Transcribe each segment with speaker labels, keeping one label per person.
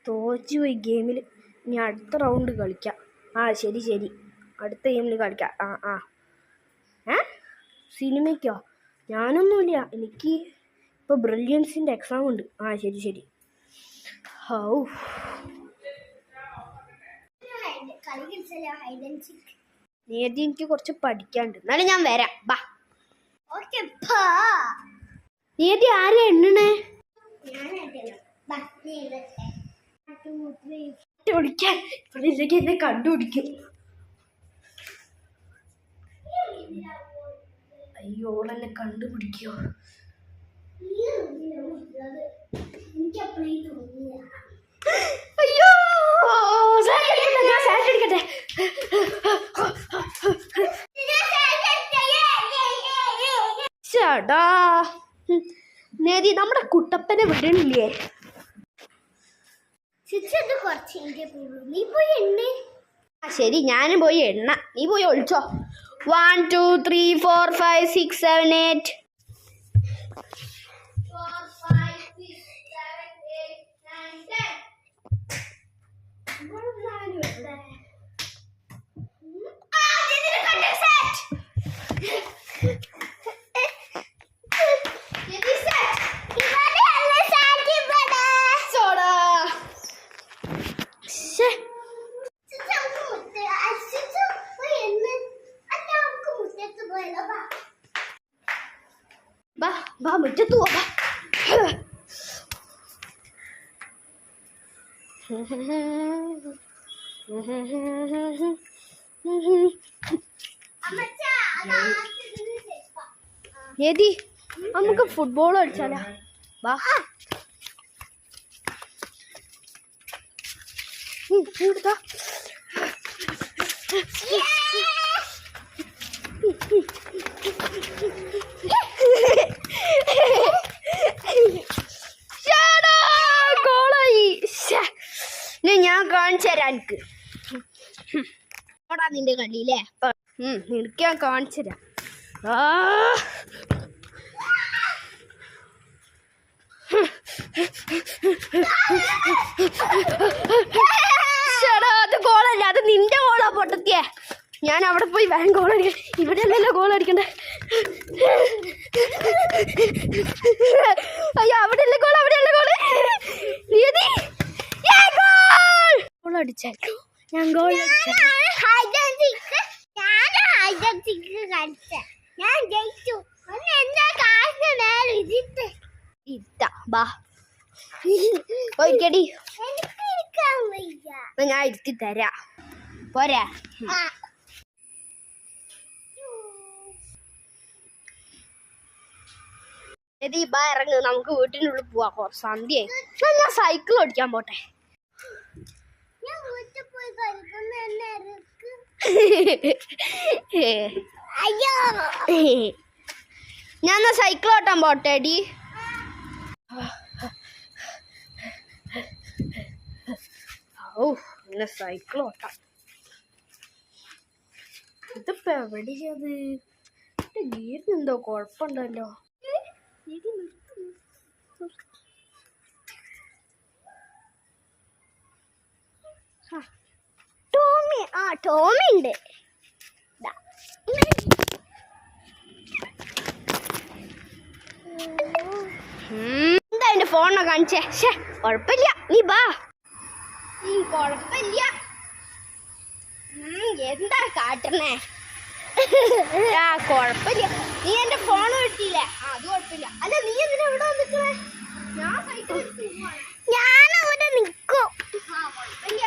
Speaker 1: തോറ്റുപോയി ഗെയിമിൽ. ഇനി അടുത്ത റൗണ്ട് കളിക്കാം. ശരി അടുത്ത ഗെയിമിൽ കളിക്കാം. സിനിമയ്ക്കോ? ഞാനൊന്നുമില്ല, എനിക്ക് ഇപ്പോൾ ബ്രില്യൻസിൻ്റെ എക്സാം ഉണ്ട്. ശരി. നേരത്തെ എനിക്ക് കുറച്ച് പഠിക്കാണ്ട്, എന്നാലും ഞാൻ വരാം. ബാ. നേരത്തെ ആരെയാ എണ്ണണേ? വിളിക്കാൻ ഇവിടെയൊക്കെ എന്നെ കണ്ടുപിടിക്കും. അയ്യോ, ഓളെന്നെ കണ്ടുപിടിക്കോ? അയ്യോ, ഞാൻ സാറ്റ് അടിക്കട്ടെ. ചേട്ടാ നേതി നമ്മുടെ കുട്ടപ്പനെ വിടണില്ലേ? ശരി, ഞാനും പോയി എണ്ണ, നീ പോയി ഒളിച്ചോ. 1 2 3 4 5 6 7 8. ബാ മുറ്റത്ത് പോവാ. ഏതി നമുക്ക് ഫുട്ബോൾ കളിച്ചാലോ? വാ. ഞാൻ കാണിച്ചു തരാം എനിക്ക്. ഓടാ നിന്റെ കളിയില്ലേ? നിനക്ക് ഞാൻ കാണിച്ചു തരാം. അത് ഗോളല്ല, അത് നിന്റെ ഗോളാ പൊട്ടത്തിയേ. ഞാൻ അവിടെ പോയി വേഗം ഗോൾ അടിക്കണം. ഇവിടെ അല്ലല്ലോ ഗോൾ അടിക്കണ്ടേ. അയ്യോ, അവിടെയല്ലേ ഗോൾ, അവിടെയല്ലേ ഗോള്. ഗോൾ അടിച്ചല്ലോ, ഞാൻ ഗോൾ ഒരിക്കടി ഞാൻ ഇരുത്തി തരാം. പോരാ? ബാ ഇറങ്ങ്, നമുക്ക് വീട്ടിനുള്ളിൽ പോവാ. കുറച്ച് സന്ധ്യയായി. ഞാൻ സൈക്കിൾ ഓടിക്കാൻ പോട്ടെ. ഞാൻ സൈക്കിൾ ഓട്ടാൻ പോട്ടെ അടി. ഇങ്ങനെ സൈക്കിൾ ഓട്ടാം. ഇതിപ്പോ എവിടെയത്? ഗീറിന് എന്തോ കുഴപ്പമുണ്ടല്ലോ. ടോമി ഉണ്ട്. എന്താ എന്റെ ഫോണിനെ കാണിച്ചേ? കുഴപ്പമില്ല, നീ ബാ. കുഴപ്പമില്ല. എന്താ കാട്ടണേ? കുഴപ്പമില്ല, നീ എന്റെ ഫോൺ കിട്ടിയില്ലേ? അത് കുഴപ്പമില്ല. അല്ല, നീ എന്തിനാ ഇവിടെ വന്നിട്ടേ? ഞാനവിടെ നിൽക്കും. കുഴപ്പമില്ല.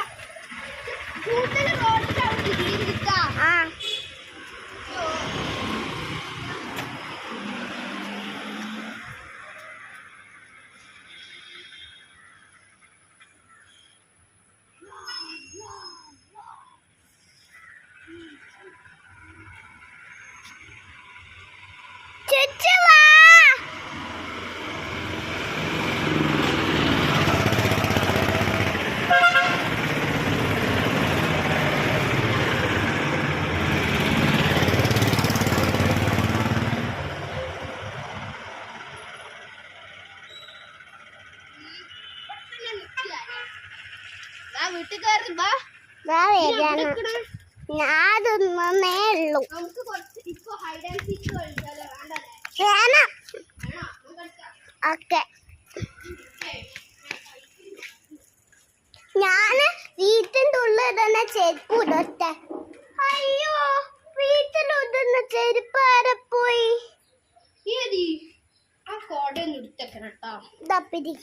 Speaker 1: ആ വീട്ടിൽ കയറി വാ.
Speaker 2: ഞാനൊന്നേ ഉള്ളൂ.
Speaker 1: നമുക്ക് കുറച്ച് ഇപ്പൊ ഹൈഡ് ആൻഡ് സീക്ക് കളിച്ചാലോ? വേണ്ടല്ലേ?
Speaker 2: വേണം. ഓക്കെ. ഞാന് വീട്ടിന്റെ ഉള്ളിൽ തന്നെ ചെരുപ്പ് ഇടട്ടെ. അയ്യോ, വീട്ടിലിടുന്ന ചെരുപ്പ് ആരെ പോയി?
Speaker 1: ഏതി ആ കോടയൊന്നും എടുത്തേക്കണം കേട്ടോ.
Speaker 2: ദപ്പിരി